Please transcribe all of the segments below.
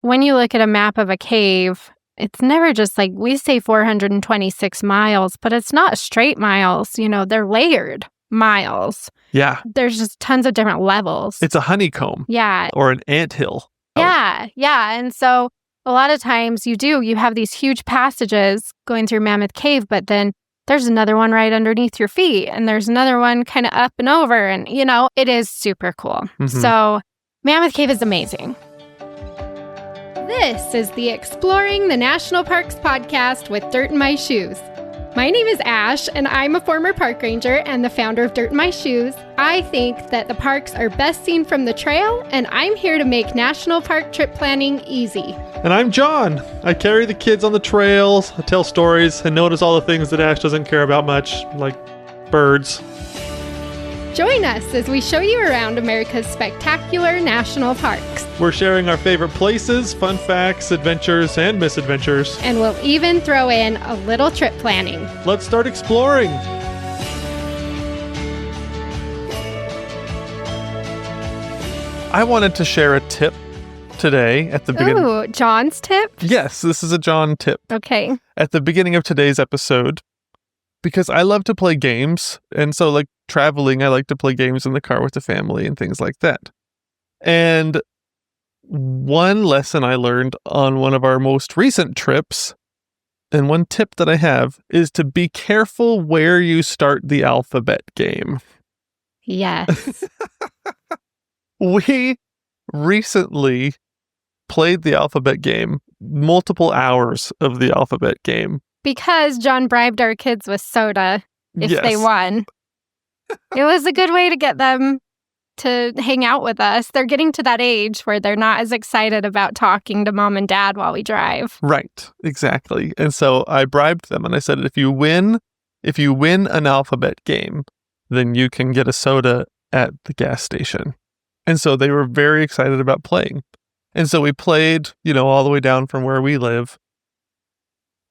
when you look at a map of a cave, it's never just like, we say 426 miles, but it's not straight miles. They're layered miles. Yeah. There's just tons of different levels. It's a honeycomb. Yeah. Or an anthill. Yeah. And so a lot of times you have these huge passages going through Mammoth Cave, but then there's another one right underneath your feet, and there's another one kind of up and over, and, it is super cool. Mm-hmm. So Mammoth Cave is amazing. This is the Exploring the National Parks podcast with Dirt in My Shoes. My name is Ash, and I'm a former park ranger and the founder of Dirt in My Shoes. I think that the parks are best seen from the trail, and I'm here to make national park trip planning easy. And I'm John. I carry the kids on the trails, I tell stories, and notice all the things that Ash doesn't care about much, like birds. Join us as we show you around America's spectacular national parks. We're sharing our favorite places, fun facts, adventures, and misadventures. And we'll even throw in a little trip planning. Let's start exploring. I wanted to share a tip today at the beginning. Ooh, John's tip? Yes, this is a John tip. Okay. At the beginning of today's episode, because I love to play games, and so like traveling, I like to play games in the car with the family and things like that. And one lesson I learned on one of our most recent trips, and one tip that I have, is to be careful where you start the alphabet game. Yes. We recently played the alphabet game, multiple hours of the alphabet game. Because John bribed our kids with soda if Yes. they won. It was a good way to get them to hang out with us. They're getting to that age where they're not as excited about talking to mom and dad while we drive. Right, exactly. And so I bribed them and I said, if you win an alphabet game, then you can get a soda at the gas station. And so they were very excited about playing. And so we played, all the way down from where we live.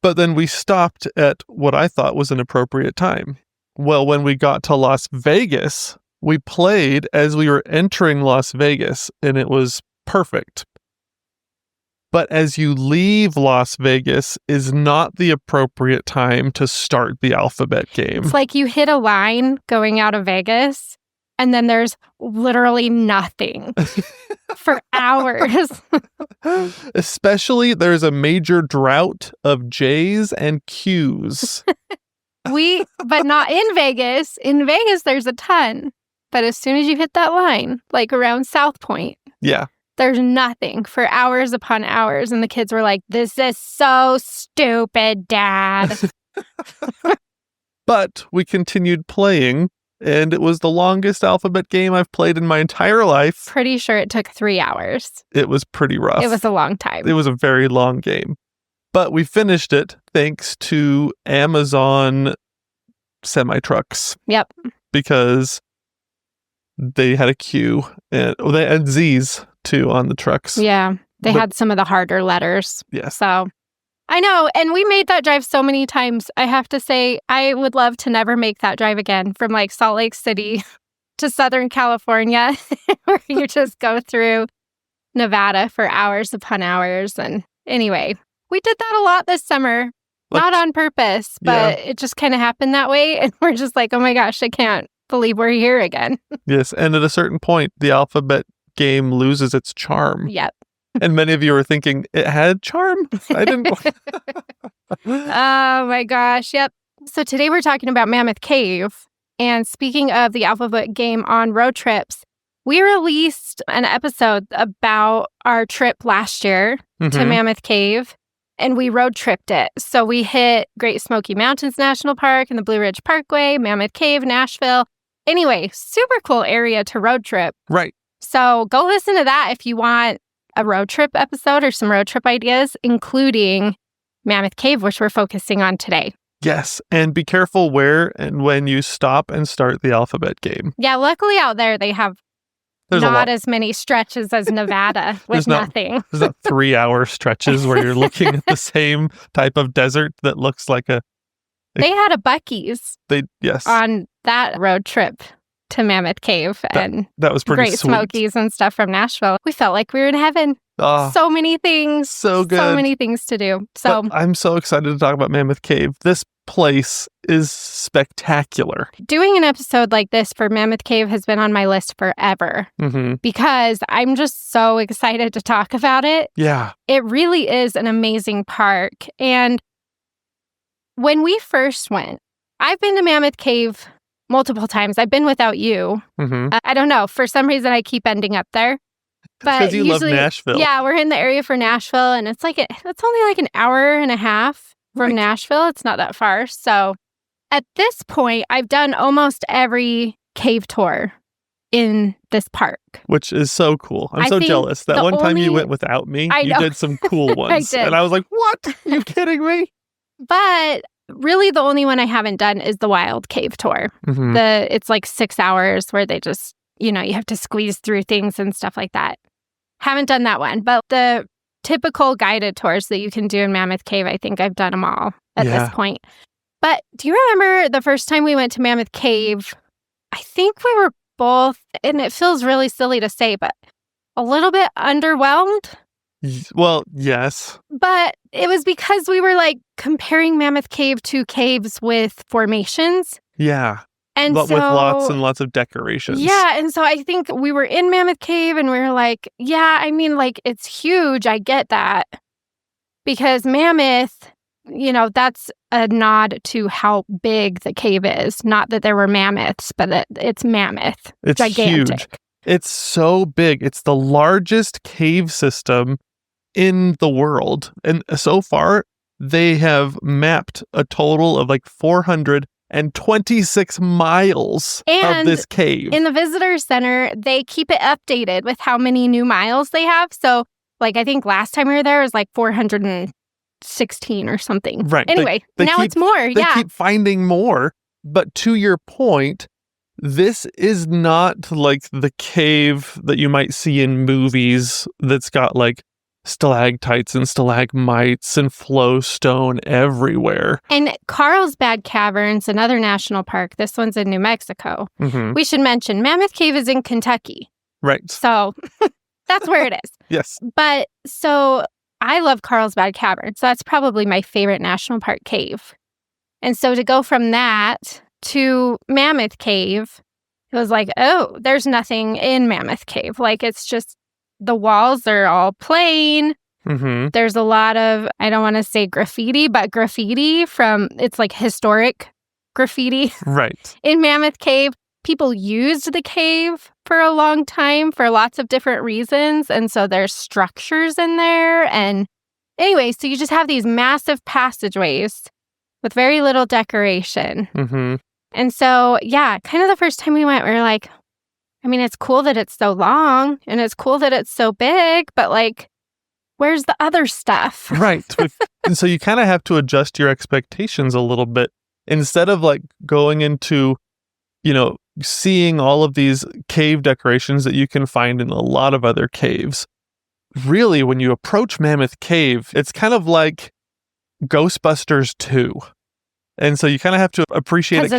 But then we stopped at what I thought was an appropriate time. Well, when we got to Las Vegas, we played as we were entering Las Vegas, and it was perfect. But as you leave Las Vegas is not the appropriate time to start the alphabet game. It's like you hit a line going out of Vegas, and then there's literally nothing for hours. Especially there's a major drought of J's and Q's. But not in Vegas. In Vegas, there's a ton. But as soon as you hit that line, like around South Point, yeah, there's nothing for hours upon hours. And the kids were like, this is so stupid, Dad. But we continued playing, and it was the longest alphabet game I've played in my entire life. Pretty sure it took 3 hours. It was pretty rough. It was a long time. It was a very long game. But we finished it thanks to Amazon semi-trucks. Yep. Because they had a Q, and they had Z's too on the trucks. Yeah. They had some of the harder letters. Yes. So I know. And we made that drive so many times. I have to say, I would love to never make that drive again from like Salt Lake City to Southern California, where you just go through Nevada for hours upon hours. And anyway, we did that a lot this summer. Not on purpose, but it just kind of happened that way. And we're just like, oh my gosh, I can't believe we're here again. Yes. And at a certain point, the alphabet game loses its charm. Yep. And many of you are thinking, it had charm? I didn't. Oh my gosh. Yep. So today we're talking about Mammoth Cave. And speaking of the alphabet game on road trips, we released an episode about our trip last year to Mammoth Cave. And we road tripped it. So we hit Great Smoky Mountains National Park and the Blue Ridge Parkway, Mammoth Cave, Nashville. Anyway, super cool area to road trip. Right. So go listen to that if you want a road trip episode or some road trip ideas, including Mammoth Cave, which we're focusing on today. Yes. And be careful where and when you stop and start the alphabet game. Yeah, luckily out there they have not as many stretches as Nevada with nothing. There's not 3-hour stretches where you're looking at the same type of desert that looks like a... They had a Buc-ee's Yes. on that road trip to Mammoth Cave, and that was pretty Great sweet. Smokies and stuff from Nashville. We felt like we were in heaven. Oh, So many things. so good. So many things to do. So But I'm so excited to talk about Mammoth Cave. This place is spectacular. doing an episode like this for Mammoth Cave has been on my list forever because I'm just so excited to talk about it. Yeah. It really is an amazing park. And when we first went, I've been to Mammoth Cave multiple times. I've been without you. I don't know. For some reason, I keep ending up there. But Because you usually, love Nashville. Yeah, we're in the area for Nashville, and it's only like an hour and a half from Nashville. It's not that far. So at this point, I've done almost every cave tour in this park. Which is so cool. I'm I so think jealous. That one time you went without me, I you know. did some cool ones. did. And I was like, what? Are you kidding me? But really, the only one I haven't done is the Wild Cave tour. It's like 6 hours where they just, you have to squeeze through things and stuff like that. Haven't done that one. But the typical guided tours that you can do in Mammoth Cave, I think I've done them all at this point. But do you remember the first time we went to Mammoth Cave? I think we were both, and it feels really silly to say, but a little bit underwhelmed. Well, yes. But it was because we were like comparing Mammoth Cave to caves with formations. Yeah. And but with lots and lots of decorations. Yeah. And so I think we were in Mammoth Cave and we were like, yeah, I mean, like, it's huge. I get that. Because Mammoth, that's a nod to how big the cave is. Not that there were mammoths, but that it's mammoth. It's gigantic. Huge. It's so big. It's the largest cave system in the world. And so far, they have mapped a total of like 426 miles of this cave. In the visitor center, they keep it updated with how many new miles they have. So, like, I think last time we were there was like 416 or something. Right. Anyway, it's more. They keep finding more. But to your point, this is not like the cave that you might see in movies that's got like stalactites and stalagmites and flowstone everywhere. And Carlsbad Caverns, another national park. This one's in New Mexico. We should mention Mammoth Cave is in Kentucky. Right. So that's where it is. Yes. But so I love Carlsbad Caverns. So that's probably my favorite national park cave. And so to go from that to Mammoth Cave, it was like, oh, there's nothing in Mammoth Cave. Like, it's just the walls are all plain. There's a lot of, I don't want to say graffiti, but graffiti it's like historic graffiti. Right. In Mammoth Cave. People used the cave for a long time for lots of different reasons. And so there's structures in there. And anyway, so you just have these massive passageways with very little decoration. And so, yeah, kind of the first time we went, we were like, I mean, it's cool that it's so long and it's cool that it's so big, but like, where's the other stuff? Right. And so you kind of have to adjust your expectations a little bit. Instead of like going into, seeing all of these cave decorations that you can find in a lot of other caves. Really, when you approach Mammoth Cave, it's kind of like Ghostbusters 2. And so you kind of have to appreciate it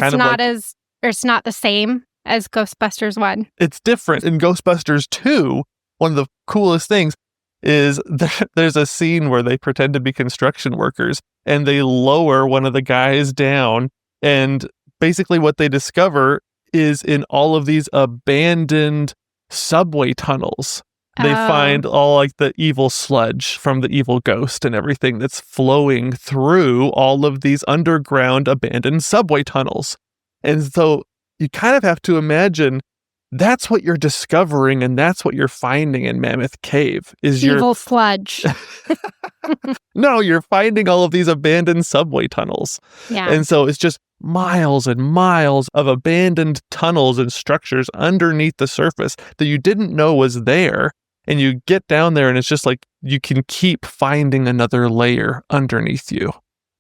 it's not the same as Ghostbusters 1. It's different. In Ghostbusters 2, one of the coolest things is there's a scene where they pretend to be construction workers and they lower one of the guys down, and basically what they discover is in all of these abandoned subway tunnels, they find all like the evil sludge from the evil ghost and everything that's flowing through all of these underground abandoned subway tunnels. And so you kind of have to imagine that's what you're discovering and that's what you're finding in Mammoth Cave is evil sludge. No, you're finding all of these abandoned subway tunnels. Yeah. And so it's just miles and miles of abandoned tunnels and structures underneath the surface that you didn't know was there. And you get down there and it's just like you can keep finding another layer underneath you.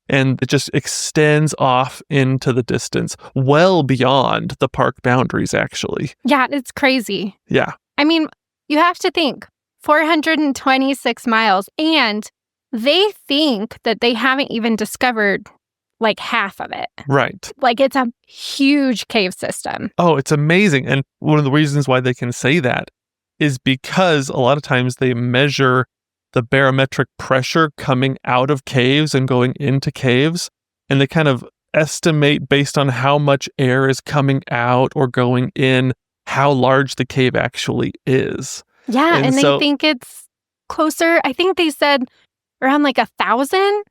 And it just extends off into the distance, well beyond the park boundaries, actually. Yeah, it's crazy. Yeah. I mean, you have to think 426 miles, and they think that they haven't even discovered like half of it. Right. Like, it's a huge cave system. Oh, it's amazing. And one of the reasons why they can say that is because a lot of times they measure the barometric pressure coming out of caves and going into caves, and they kind of estimate based on how much air is coming out or going in, how large the cave actually is. Yeah, and they think it's closer. I think they said around like 1,000.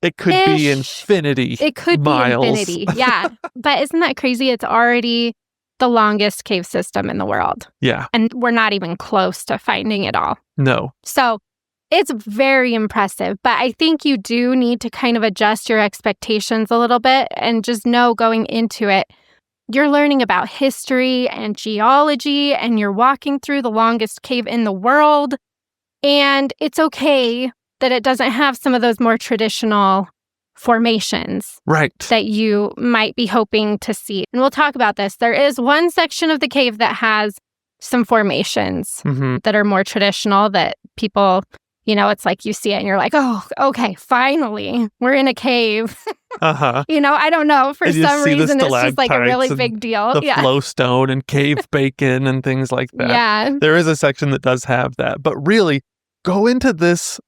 It could be infinity. It could miles. be infinity. Yeah. But isn't that crazy? It's already the longest cave system in the world. Yeah. And we're not even close to finding it all. No. So it's very impressive. But I think you do need to kind of adjust your expectations a little bit and just know going into it, you're learning about history and geology, and you're walking through the longest cave in the world. And it's okay that it doesn't have some of those more traditional formations that you might be hoping to see. And we'll talk about this. There is one section of the cave that has some formations that are more traditional that people, it's like you see it and you're like, oh, okay, finally, we're in a cave. I don't know. For some reason, it's just like a really big deal. The flow stone and cave bacon and things like that. Yeah. There is a section that does have that. But really, go into this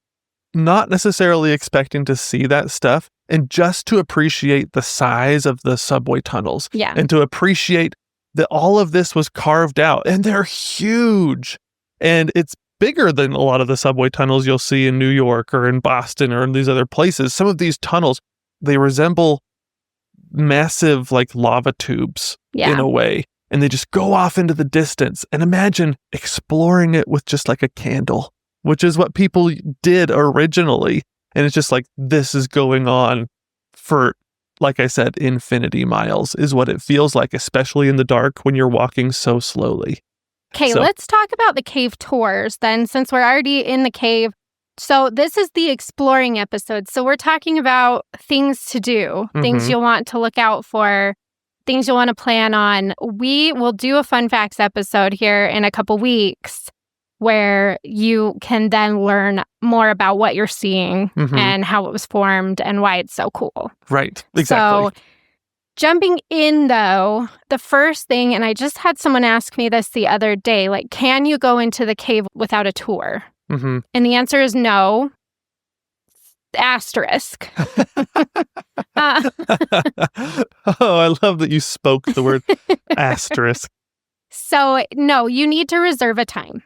not necessarily expecting to see that stuff, and just to appreciate the size of the subway tunnels. Yeah. And to appreciate that all of this was carved out. And they're huge. And it's bigger than a lot of the subway tunnels you'll see in New York or in Boston or in these other places. Some of these tunnels, they resemble massive like lava tubes in a way. And they just go off into the distance. And imagine exploring it with just like a candle, which is what people did originally. And it's just like, this is going on for, like I said, infinity miles is what it feels like, especially in the dark when you're walking so slowly. Okay, let's talk about the cave tours then, since we're already in the cave. So this is the exploring episode. So we're talking about things to do, things you'll want to look out for, things you'll want to plan on. We will do a fun facts episode here in a couple weeks where you can then learn more about what you're seeing and how it was formed and why it's so cool. Right, exactly. So jumping in, though, the first thing, and I just had someone ask me this the other day, like, can you go into the cave without a tour? And the answer is no. Asterisk. Oh, I love that you spoke the word asterisk. So, no, you need to reserve a time.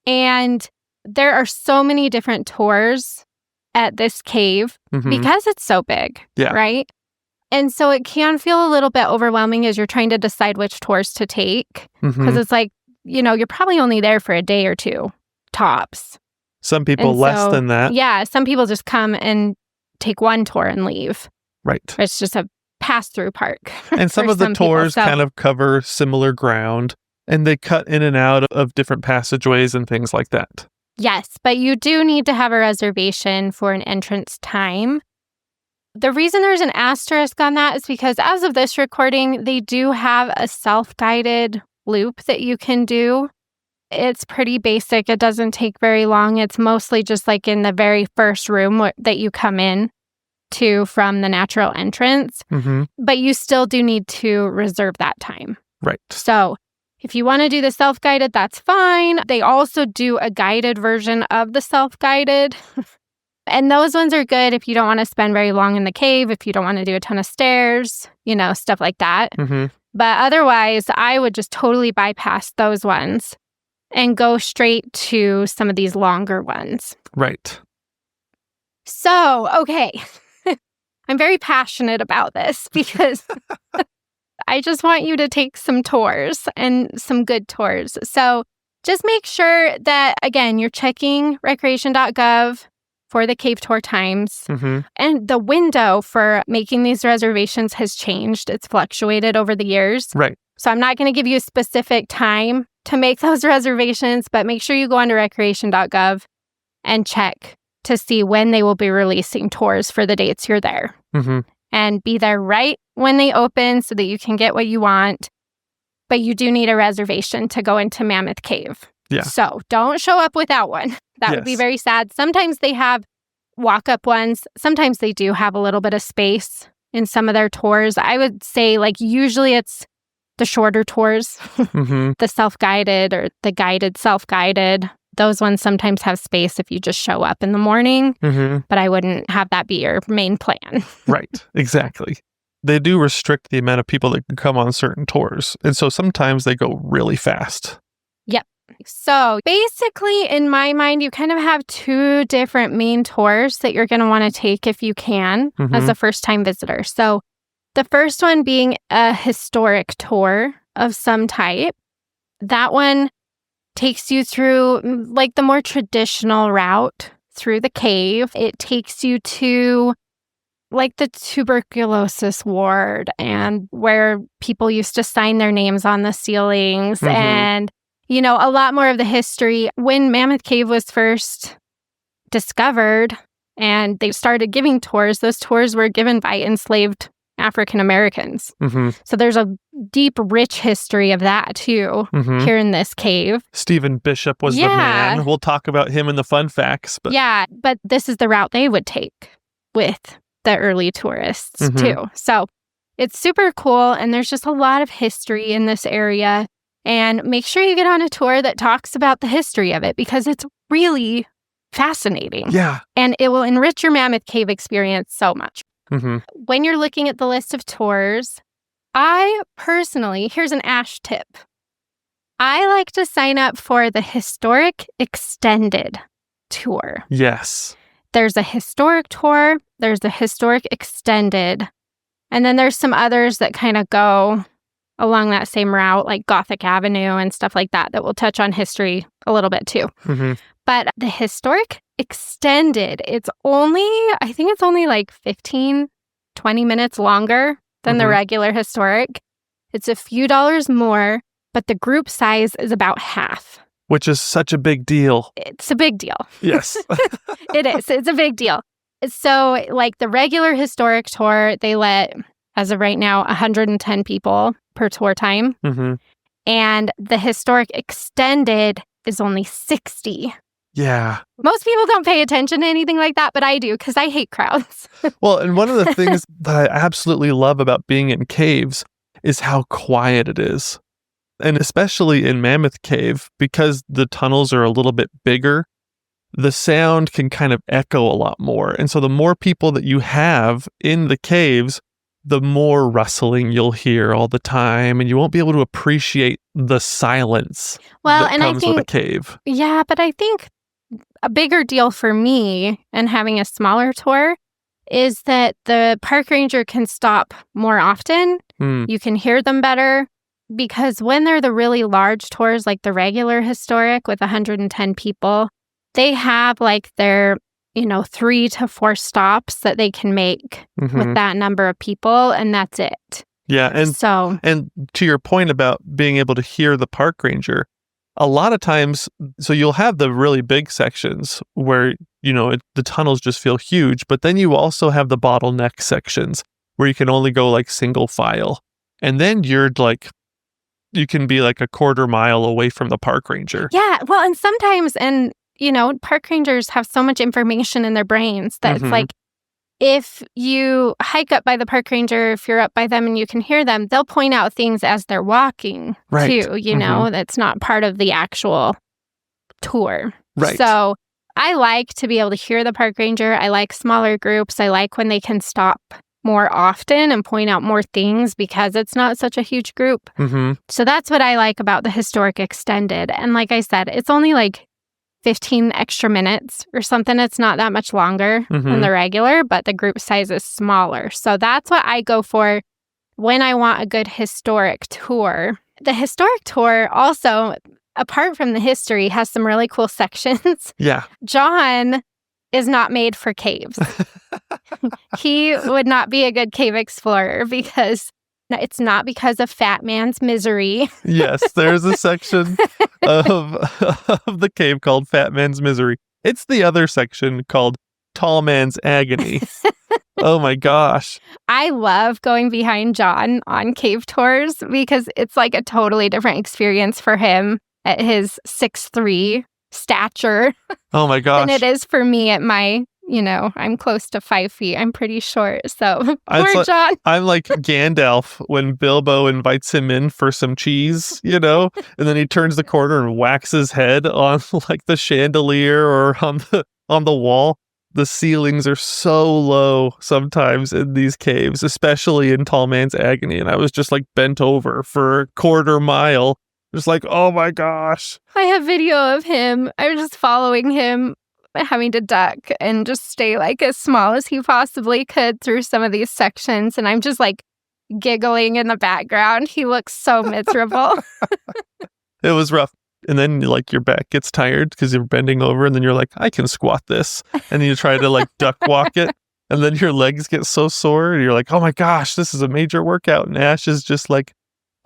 And there are so many different tours at this cave because it's so big, right? And so it can feel a little bit overwhelming as you're trying to decide which tours to take because it's like, you're probably only there for a day or two, tops. Some people less than that. Yeah, some people just come and take one tour and leave. Right. It's just a pass-through park. And some of the tours kind of cover similar ground. And they cut in and out of different passageways and things like that. Yes, but you do need to have a reservation for an entrance time. The reason there's an asterisk on that is because as of this recording, they do have a self-guided loop that you can do. It's pretty basic. It doesn't take very long. It's mostly just like in the very first room that you come in to from the natural entrance. But you still do need to reserve that time. Right. So if you want to do the self-guided, that's fine. They also do a guided version of the self-guided. And those ones are good if you don't want to spend very long in the cave, if you don't want to do a ton of stairs, stuff like that. But otherwise, I would just totally bypass those ones and go straight to some of these longer ones. Right. So, okay. I'm very passionate about this because I just want you to take some tours and some good tours. So just make sure that, again, you're checking recreation.gov for the cave tour times. And the window for making these reservations has changed. It's fluctuated over the years. Right. So I'm not going to give you a specific time to make those reservations, but make sure you go onto recreation.gov and check to see when they will be releasing tours for the dates you're there. And be there right when they open so that you can get what you want. But you do need a reservation to go into Mammoth Cave. Yeah. So don't show up without one. That would be very sad. Sometimes they have walk-up ones. Sometimes they do have a little bit of space in some of their tours. I would say, usually it's the shorter tours, the self-guided or the guided self-guided. Those ones sometimes have space if you just show up in the morning, but I wouldn't have that be your main plan. Right, exactly. They do restrict the amount of people that can come on certain tours. And so sometimes they go really fast. Yep. So basically, in my mind, you kind of have two different main tours that you're going to want to take if you can as a first-time visitor. So the first one being a historic tour of some type. That one takes you through like the more traditional route through the cave. It takes you to like the tuberculosis ward and where people used to sign their names on the ceilings and, you know, a lot more of the history. When Mammoth Cave was first discovered and they started giving tours, those tours were given by enslaved African Americans. So there's a deep, rich history of that too here in this cave. Stephen Bishop was the man. We'll talk about him in the fun facts. But but this is the route they would take with the early tourists too. So it's super cool. And there's just a lot of history in this area. And make sure you get on a tour that talks about the history of it because it's really fascinating. Yeah. And it will enrich your Mammoth Cave experience so much. When you're looking at the list of tours, I personally, here's an Ash tip. I like to sign up for the Historic Extended Tour. Yes. There's a historic tour, there's a historic extended, and then there's some others that kind of go along that same route, like Gothic Avenue and stuff like that will touch on history a little bit too. But the historic extended, I think it's only like 15, 20 minutes longer than the regular historic. It's a few dollars more, but the group size is about half. Which is such a big deal. It's a big deal. Yes. It is. It's a big deal. So like the regular historic tour, they let, as of right now, 110 people per tour time. And the historic extended is only 60. Yeah. Most people don't pay attention to anything like that, but I do because I hate crowds. Well, and one of the things that I absolutely love about being in caves is how quiet it is. And especially in Mammoth Cave, because the tunnels are a little bit bigger, the sound can kind of echo a lot more. And so the more people that you have in the caves, the more rustling you'll hear all the time, and you won't be able to appreciate the silence that comes with a cave. Yeah, but I think a bigger deal for me and having a smaller tour is that the park ranger can stop more often. You can hear them better because when they're the really large tours, like the regular historic with 110 people, they have like their 3 to 4 stops that they can make with that number of people, and that's it. Yeah, and to your point about being able to hear the park ranger, a lot of times, so you'll have the really big sections where, the tunnels just feel huge, but then you also have the bottleneck sections where you can only go like single file. And then you can be like a quarter mile away from the park ranger. Yeah, well, and sometimes, park rangers have so much information in their brains that it's like, if you hike up by the park ranger, if you're up by them and you can hear them, they'll point out things as they're walking too, that's not part of the actual tour. Right. So I like to be able to hear the park ranger. I like smaller groups. I like when they can stop more often and point out more things because it's not such a huge group. So that's what I like about the historic extended. And like I said, it's only like 15 extra minutes or something. It's not that much longer than the regular, but the group size is smaller. So that's what I go for when I want a good historic tour. The historic tour also, apart from the history, has some really cool sections. Yeah. John is not made for caves. He would not be a good cave explorer because it's not because of Fat Man's Misery. Yes, there's a section of the cave called Fat Man's Misery. It's the other section called Tall Man's Agony. Oh my gosh. I love going behind John on cave tours because it's like a totally different experience for him at his 6'3" stature. Oh my gosh. than it is for me at my I'm close to 5 feet. I'm pretty short. So It's John. I'm like Gandalf when Bilbo invites him in for some cheese, and then he turns the corner and whacks his head on like the chandelier or on the wall. The ceilings are so low sometimes in these caves, especially in Tall Man's Agony. And I was just like bent over for a quarter mile, just like, oh my gosh. I have video of him. I was just following him, having to duck and just stay like as small as he possibly could through some of these sections. And I'm just like giggling in the background. He looks so miserable. It was rough. And then like your back gets tired because you're bending over and then you're like, I can squat this. And then you try to like duck walk it. And then your legs get so sore and you're like, oh my gosh, this is a major workout. And Ash is just like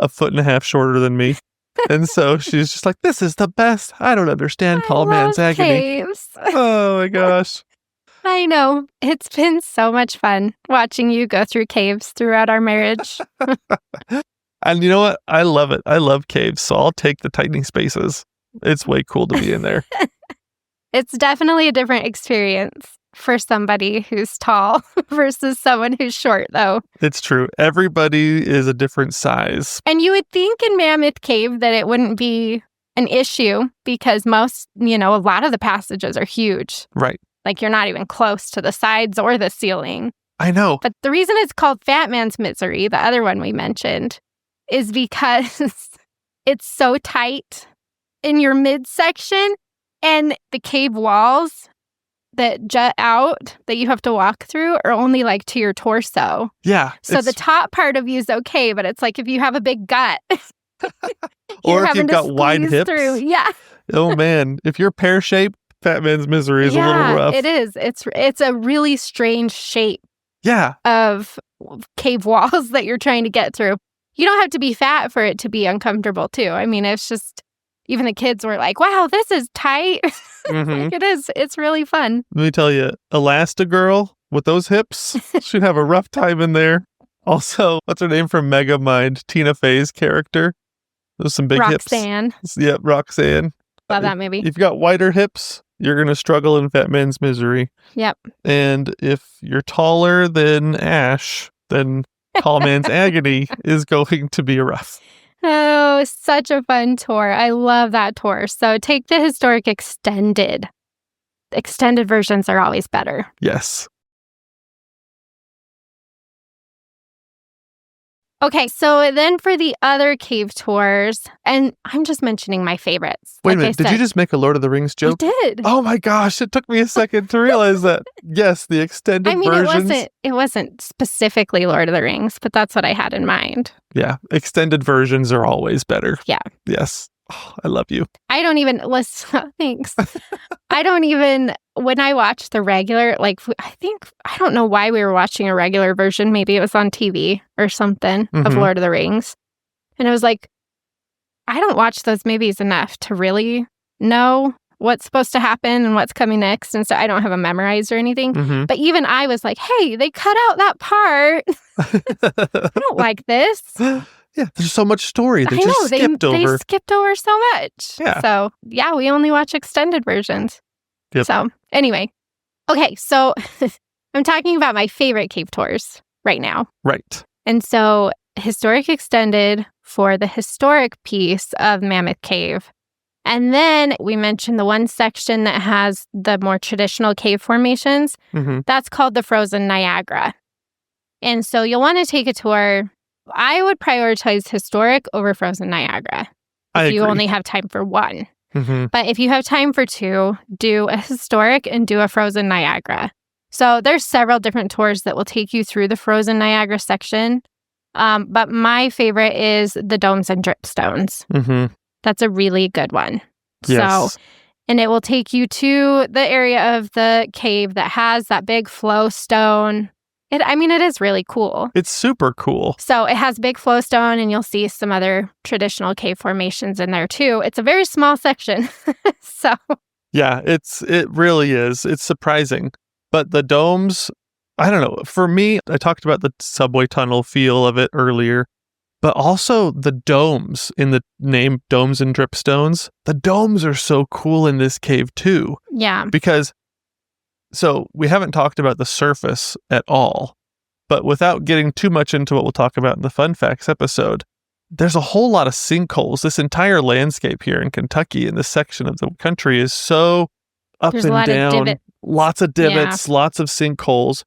1.5 foot shorter than me. And so she's just like, this is the best. I don't understand Tall Man's Agony. Caves. Oh my gosh. I know. It's been so much fun watching you go through caves throughout our marriage. And you know what? I love it. I love caves, so I'll take the tightening spaces. It's way cool to be in there. It's definitely a different experience for somebody who's tall versus someone who's short, though. It's true. Everybody is a different size. And you would think in Mammoth Cave that it wouldn't be an issue because most, a lot of the passages are huge. Right. Like you're not even close to the sides or the ceiling. I know. But the reason it's called Fat Man's Misery, the other one we mentioned, is because it's so tight in your midsection and the cave walls that jut out that you have to walk through are only like to your torso. Yeah. So the top part of you is okay, but it's like if you have a big gut or if you've got wide hips. Through. Yeah. Oh man, if you're pear-shaped, Fat Man's Misery is a little rough. It is. It's a really strange shape. Yeah. Of cave walls that you're trying to get through. You don't have to be fat for it to be uncomfortable, too. I mean, it's just, even the kids were like, wow, this is tight. Mm-hmm. Like it is. It's really fun. Let me tell you, Elastigirl with those hips, she'd have a rough time in there. Also, what's her name from Megamind? Tina Fey's character. There's some big Roxanne. hips. Yep, Roxanne. Love that movie. If you've got wider hips, you're going to struggle in Fat Man's Misery. Yep. And if you're taller than Ash, then Tall Man's Agony is going to be rough. Oh, such a fun tour. I love that tour. So take the historic extended. Extended versions are always better. Yes. Okay, so then for the other cave tours, and I'm just mentioning my favorites. Wait a minute, did you just make a Lord of the Rings joke? I did. Oh my gosh, it took me a second to realize that. Yes, the extended versions. It wasn't specifically Lord of the Rings, but that's what I had in mind. Yeah, extended versions are always better. Yeah. Yes. Oh, I love you. I don't even listen. Thanks. When I watch the regular, I don't know why we were watching a regular version. Maybe it was on TV or something of Lord of the Rings. And I was like, I don't watch those movies enough to really know what's supposed to happen and what's coming next. And so I don't have them memorized or anything. Mm-hmm. But even I was like, hey, they cut out that part. I don't like this. Yeah, there's so much story. They skipped over so much. Yeah. So, yeah, we only watch extended versions. Yep. So, anyway. Okay, so I'm talking about my favorite cave tours right now. Right. And so, historic extended for the historic piece of Mammoth Cave. And then we mentioned the one section that has the more traditional cave formations. Mm-hmm. That's called the Frozen Niagara. And so, you'll want to take a tour. I would prioritize historic over Frozen Niagara if you only have time for one. Mm-hmm. But if you have time for two, do a historic and do a Frozen Niagara. So there's several different tours that will take you through the Frozen Niagara section. But my favorite is the Domes and Dripstones. Mm-hmm. That's a really good one. Yes. So, and it will take you to the area of the cave that has that big flow stone. It is really cool. It's super cool. So it has big flow stone, and you'll see some other traditional cave formations in there too. It's a very small section. So yeah, it really is. It's surprising. But the domes, I don't know. For me, I talked about the subway tunnel feel of it earlier, but also the domes in the name Domes and Dripstones. The domes are so cool in this cave too. Yeah. Because So we haven't talked about the surface at all, but without getting too much into what we'll talk about in the fun facts episode, there's a whole lot of sinkholes. This entire landscape here in Kentucky in this section of the country is so up There's a and lot of down, divots. lots of divots, lots of sinkholes.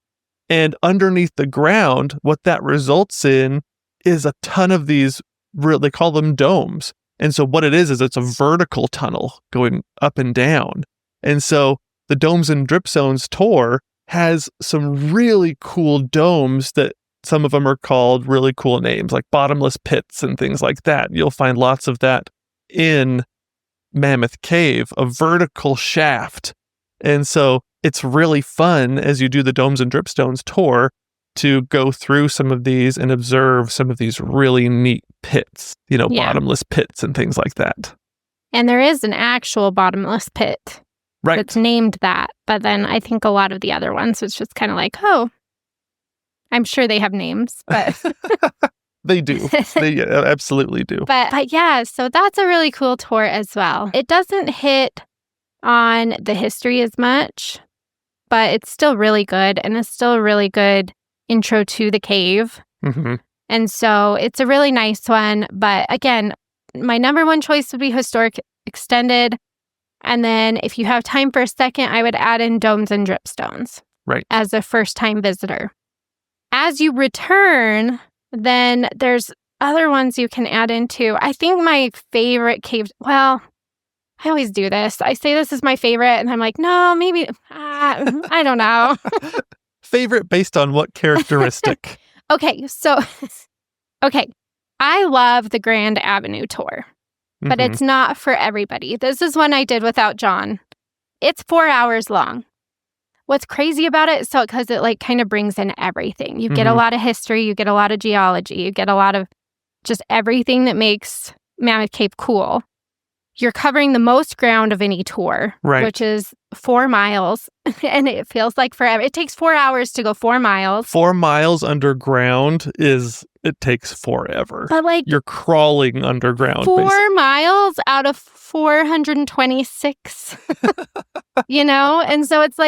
And underneath the ground, what that results in is a ton of these, they call them domes. And so what it is it's a vertical tunnel going up and down. And so the Domes and Dripstones tour has some really cool domes that some of them are called really cool names, like bottomless pits and things like that. You'll find lots of that in Mammoth Cave, a vertical shaft. And so it's really fun as you do the Domes and Dripstones tour to go through some of these and observe some of these really neat pits, bottomless pits and things like that. And there is an actual bottomless pit. Right. That's named that. But then I think a lot of the other ones, it's just kind of like, oh, I'm sure they have names, but they do. They absolutely do. But yeah, so that's a really cool tour as well. It doesn't hit on the history as much, but it's still really good. And it's still a really good intro to the cave. Mm-hmm. And so it's a really nice one. But again, my number one choice would be Historic Extended. And then if you have time for a second, I would add in Domes and Dripstones. Right. As a first-time visitor. As you return, then there's other ones you can add into. I think my favorite cave, well, I always do this. I say this is my favorite, and I'm like, no, maybe, I don't know. Favorite based on what characteristic? Okay, I love the Grand Avenue tour, but it's not for everybody. This is one I did without John. It's 4 hours long. What's crazy about it, because it kind of brings in everything. You get a lot of history, you get a lot of geology, you get a lot of just everything that makes Mammoth Cave cool. You're covering the most ground of any tour, right, which is 4 miles, and it feels like forever. It takes 4 hours to go 4 miles. 4 miles underground it takes forever. But you're crawling underground. 4 miles out of 426, And so it's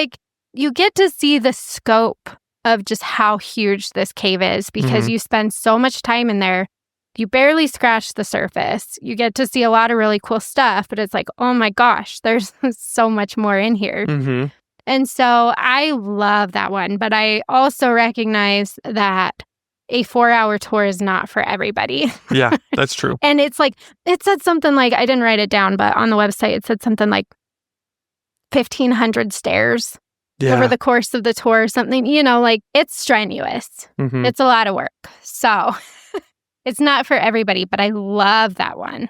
you get to see the scope of just how huge this cave is because you spend so much time in there. You barely scratch the surface. You get to see a lot of really cool stuff, but it's oh my gosh, there's so much more in here. Mm-hmm. And so I love that one, but I also recognize that a 4-hour tour is not for everybody. Yeah, that's true. And it's it said something I didn't write it down, but on the website it said something 1,500 stairs. Yeah. Over the course of the tour or something, it's strenuous. Mm-hmm. It's a lot of work. So it's not for everybody, but I love that one.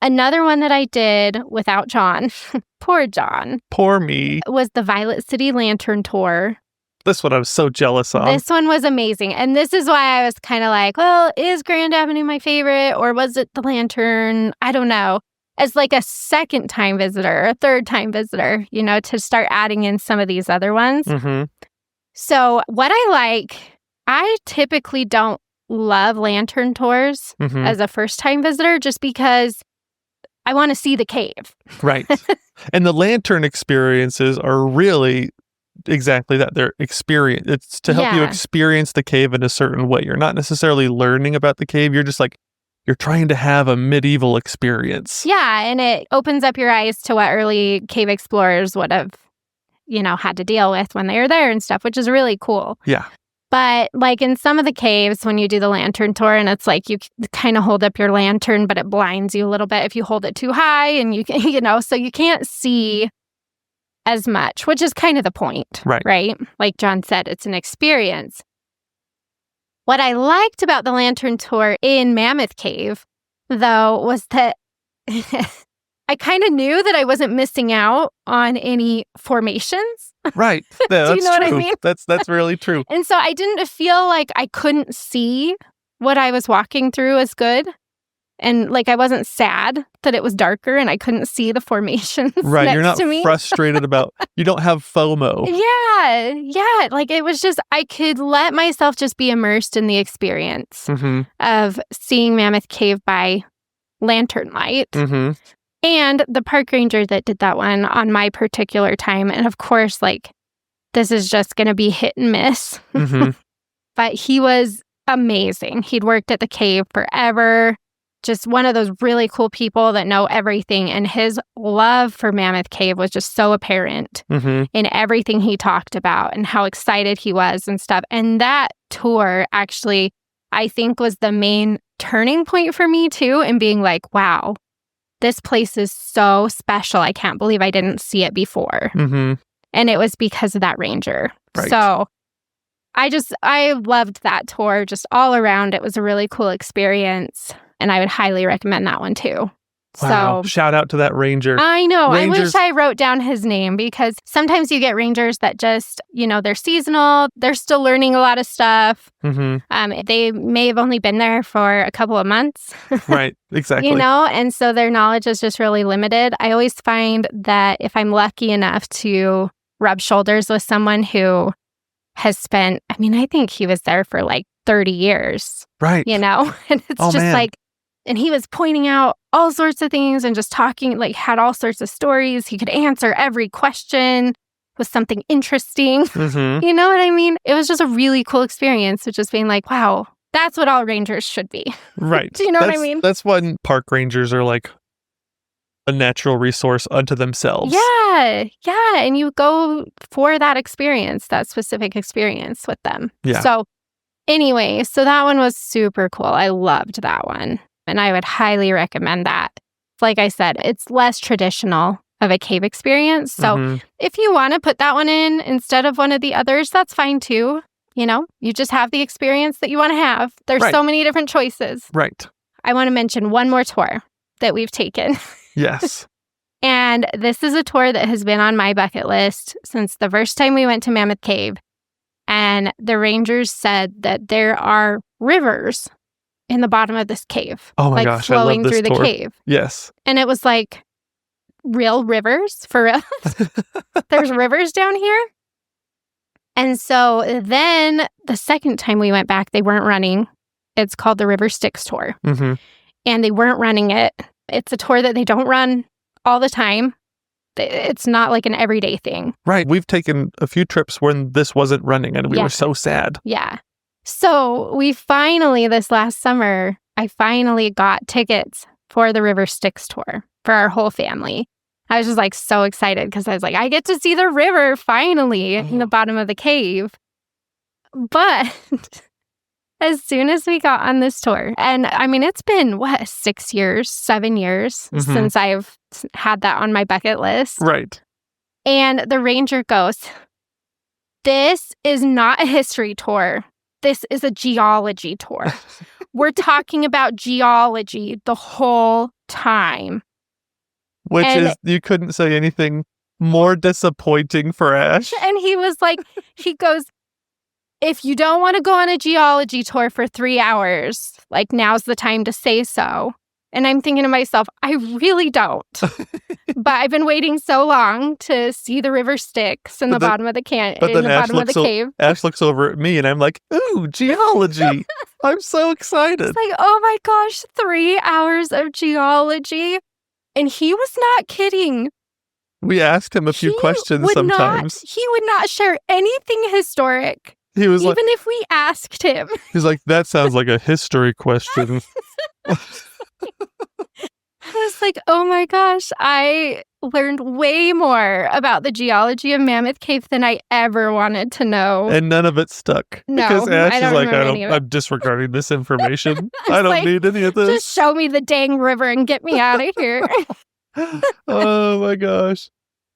Another one that I did without John, poor John. Poor me. Was the Violet City Lantern Tour. This one I was so jealous of. This one was amazing. And this is why I was kind of well, is Grand Avenue my favorite or was it the Lantern? I don't know. As a second-time visitor, a third-time visitor, to start adding in some of these other ones. Mm-hmm. So what I typically don't love lantern tours as a first-time visitor just because I want to see the cave. Right. And the lantern experiences are really exactly that. They're experience. It's to help you experience the cave in a certain way. You're not necessarily learning about the cave. You're just you're trying to have a medieval experience. Yeah, and it opens up your eyes to what early cave explorers would have, had to deal with when they were there and stuff, which is really cool. Yeah. But in some of the caves, when you do the lantern tour, and it's you kind of hold up your lantern, but it blinds you a little bit if you hold it too high, and you can, so you can't see as much, which is kind of the point, right? Like John said, it's an experience. What I liked about the lantern tour in Mammoth Cave, though, was that I kind of knew that I wasn't missing out on any formations. Right. Yeah, Do you know true. what I mean? That's really true. And so I didn't feel like I couldn't see what I was walking through as good. And I wasn't sad that it was darker and I couldn't see the formations right. next You're not to me. frustrated about, you don't have FOMO. Yeah. It was just, I could let myself just be immersed in the experience of seeing Mammoth Cave by lantern light. Mm-hmm. And the park ranger that did that one on my particular time. And of course, this is just going to be hit and miss. Mhm. But he was amazing. He'd worked at the cave forever. Just one of those really cool people that know everything. And his love for Mammoth Cave was just so apparent Mhm. in everything he talked about and how excited he was and stuff. And that tour actually, I think, was the main turning point for me too, in being like, wow, this place is so special. I can't believe I didn't see it before. Mhm. And it was because of that ranger. Right. So I loved that tour just all around. It was a really cool experience. And I would highly recommend that one too. Wow. So Shout out to that ranger. I know. Rangers- I wish I wrote down his name, because sometimes you get rangers that just, they're seasonal. They're still learning a lot of stuff. Mhm. They may have only been there for a couple of months. Right. Exactly. And so their knowledge is just really limited. I always find that if I'm lucky enough to rub shoulders with someone who has spent, I think he was there for like 30 years, Right. and it's Oh, just man. like, and he was pointing out all sorts of things and just talking, like had all sorts of stories. He could answer every question with something interesting. Mhm. You know what I mean? It was just a really cool experience of just being like, wow, that's what all rangers should be. Right. Do you know what I mean? That's when park rangers are like a natural resource unto themselves. Yeah. Yeah. And you go for that experience, that specific experience with them. Yeah. So anyway, so that one was super cool. I loved that one. And I would highly recommend that. Like I said, it's less traditional of a cave experience. So Mhm. if you want to put that one in instead of one of the others, that's fine too. You just have the experience that you want to have. There's Right. so many different choices. Right. I want to mention one more tour that we've taken. Yes. And this is a tour that has been on my bucket list since the first time we went to Mammoth Cave. And the rangers said that there are rivers in the bottom of this cave. Oh my gosh, I love flowing this through tour. the cave. Yes. And it was like, real rivers? For real? There's rivers down here? And so then the second time we went back, they weren't running. It's called the River Styx Tour. Mhm. And they weren't running it. It's a tour that they don't run all the time. It's not like an everyday thing. Right. We've taken a few trips when this wasn't running and we Yeah. were so sad. Yeah. So this last summer, I finally got tickets for the River Styx Tour for our whole family. I was just like so excited because I was like, I get to see the river finally in the bottom of the cave. But as soon as we got on this tour, and it's been 6 years, 7 years Mhm. since I've had that on my bucket list. Right. And the ranger goes, this is not a history tour. This is a geology tour. We're talking about geology the whole time. Which And- is, you couldn't say anything more disappointing for Ash. And he was like, he goes, if you don't want to go on a geology tour for 3 hours, like now's the time to say so. And I'm thinking to myself, I really don't. But I've been waiting so long to see the river Styx in But the then- bottom of the but in then the Ash bottom of the looks cave. Ash looks over at me and I'm like, ooh, geology. I'm so excited. It's like, oh my gosh, 3 hours of geology. And he was not kidding. We asked him a few questions sometimes. He would not share anything historic, He was even if we asked him. he's like, that sounds like a history question. I was like, oh my gosh, I learned way more about the geology of Mammoth Cave than I ever wanted to know. And none of it stuck. No, because Ash I is don't like, remember any of it. I'm disregarding this information. I I was don't like, need any of this. Just show me the dang river and get me out of here. Oh my gosh.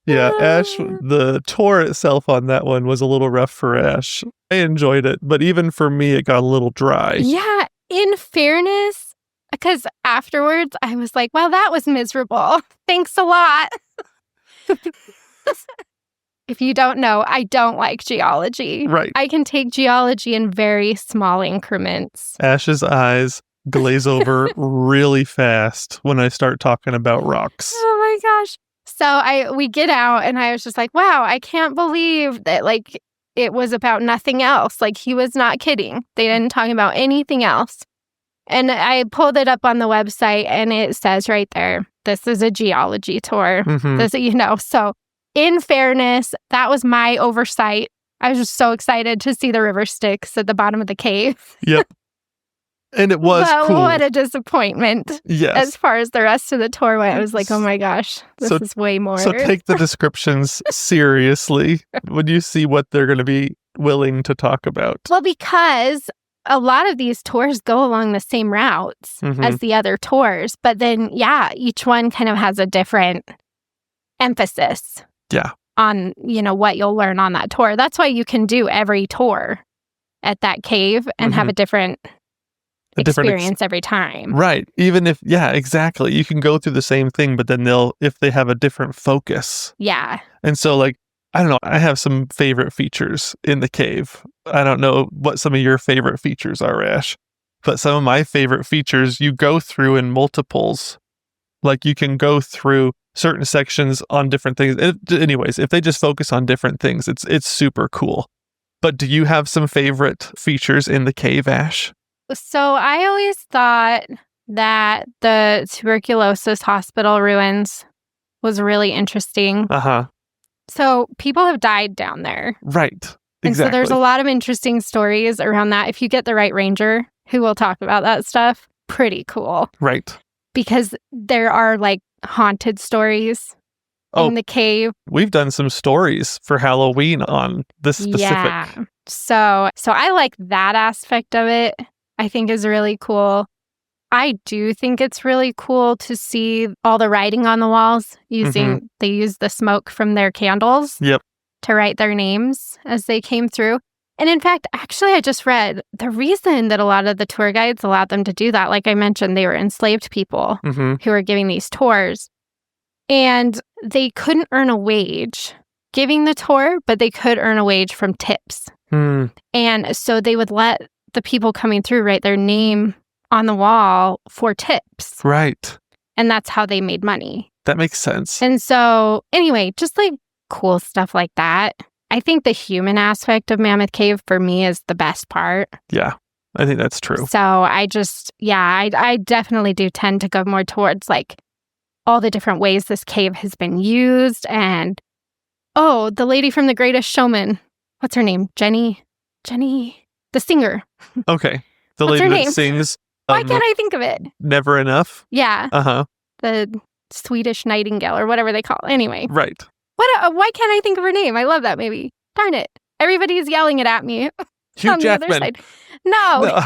Yeah, Ash, the tour itself on that one was a little rough for Ash. I enjoyed it, but even for me, it got a little dry. Yeah, in fairness, because afterwards I was like, well, that was miserable. Thanks a lot. If you don't know, I don't like geology. Right. I can take geology in very small increments. Ash's eyes glaze over really fast when I start talking about rocks. Oh my gosh. So we get out and I was just like, wow, I can't believe that it was about nothing else. Like he was not kidding. They didn't talk about anything else. And I pulled it up on the website and it says right there, this is a geology tour. Mhm. So in fairness, that was my oversight. I was just so excited to see the river Styx at the bottom of the cave. Yep. And it was But cool. what a disappointment. Yes. As far as the rest of the tour went, I was like, oh my gosh, this is way more. So take the descriptions seriously when you see what they're going to be willing to talk about. Well, because a lot of these tours go along the same routes as the other tours. But then, yeah, each one kind of has a different emphasis. Yeah. On, what you'll learn on that tour. That's why you can do every tour at that cave and have a different experience every time. Right. Even if, yeah, exactly. You can go through the same thing, but then if they have a different focus. Yeah. And so, like, I don't know, I have some favorite features in the cave. I don't know what some of your favorite features are, Ash, but some of my favorite features you go through in multiples. Like, you can go through certain sections on different things. Anyways, if they just focus on different things, it's super cool. But do you have some favorite features in the cave, Ash? So I always thought that the tuberculosis hospital ruins was really interesting. Uh-huh. So people have died down there. Right. Exactly. And so there's a lot of interesting stories around that. If you get the right ranger who will talk about that stuff, pretty cool. Right. Because there are like haunted stories in the cave. We've done some stories for Halloween on this specific. Yeah. So I like that aspect of it. I think is really cool. I do think it's really cool to see all the writing on the walls they use the smoke from their candles to write their names as they came through. And in fact, actually, I just read the reason that a lot of the tour guides allowed them to do that, like I mentioned, they were enslaved people who were giving these tours. And they couldn't earn a wage giving the tour, but they could earn a wage from tips. And so they would let the people coming through write their name on the wall for tips. Right. And that's how they made money. That makes sense. And so, anyway, just like cool stuff like that. I think the human aspect of Mammoth Cave for me is the best part. Yeah, I think that's true. So I definitely do tend to go more towards like all the different ways this cave has been used. And, the lady from The Greatest Showman. What's her name? Jenny, the singer. Okay. The What's lady her that name? sings. Why can't I think of it? Never Enough? Yeah. Uh-huh. The Swedish Nightingale or whatever they call it. Anyway. Right. Why can't I think of her name? I love that movie. Darn it. Everybody's yelling it at me. Hugh on Jackman. The other side. No.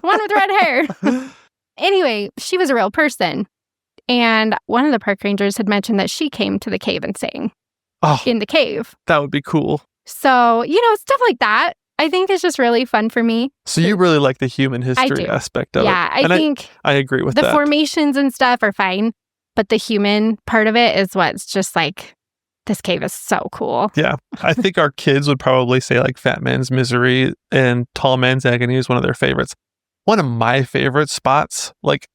One with red hair. Anyway, she was a real person. And one of the park rangers had mentioned that she came to the cave and sang in the cave. That would be cool. So, stuff like that. I think is just really fun for me. So you really like the human history aspect of it. Yeah, I think I agree with that. The formations and stuff are fine, but the human part of it is what's just like, this cave is so cool. Yeah. I think our kids would probably say like Fat Man's Misery and Tall Man's Agony is one of their favorites. One of my favorite spots, like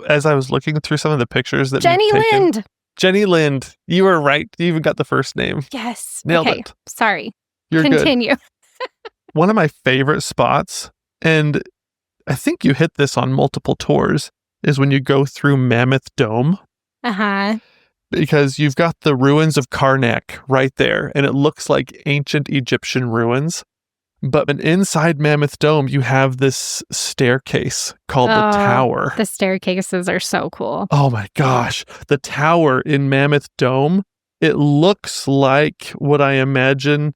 as I was looking through some of the pictures that Jenny Lind. Jenny Lind. You were right. You even got the first name. Yes. Nailed it. Sorry. You're Continue. Good. One of my favorite spots, and I think you hit this on multiple tours, is when you go through Mammoth Dome. Uh-huh. Because you've got the ruins of Karnak right there, and it looks like ancient Egyptian ruins. But inside Mammoth Dome, you have this staircase called the Tower. The staircases are so cool. Oh my gosh. The tower in Mammoth Dome, it looks like what I imagine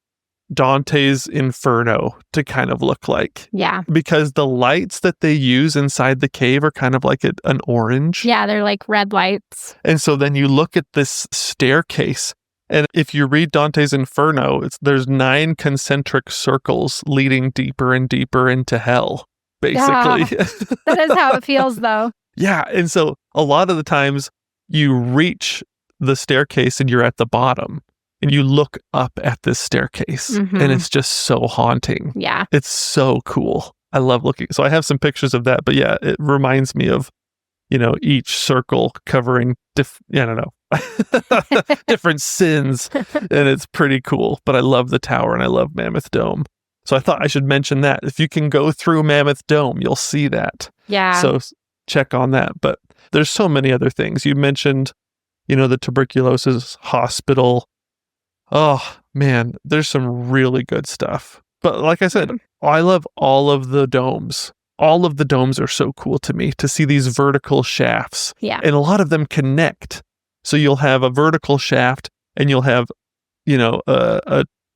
Dante's Inferno to kind of look like. Yeah. Because the lights that they use inside the cave are kind of like an orange. Yeah, they're like red lights. And so then you look at this staircase, and if you read Dante's Inferno, there's 9 concentric circles leading deeper and deeper into hell, basically. Yeah, that is how it feels, though. Yeah, and so a lot of the times you reach the staircase and you're at the bottom. And you look up at this staircase, and it's just so haunting. Yeah. It's so cool. I love looking. So I have some pictures of that, but yeah, it reminds me of, each circle covering, different sins. And it's pretty cool. But I love the tower and I love Mammoth Dome. So I thought I should mention that. If you can go through Mammoth Dome, you'll see that. Yeah. So check on that. But there's so many other things. You mentioned, the tuberculosis hospital. Oh, man, there's some really good stuff. But like I said, I love all of the domes. All of the domes are so cool to me, to see these vertical shafts. Yeah. And a lot of them connect. So you'll have a vertical shaft and you'll have,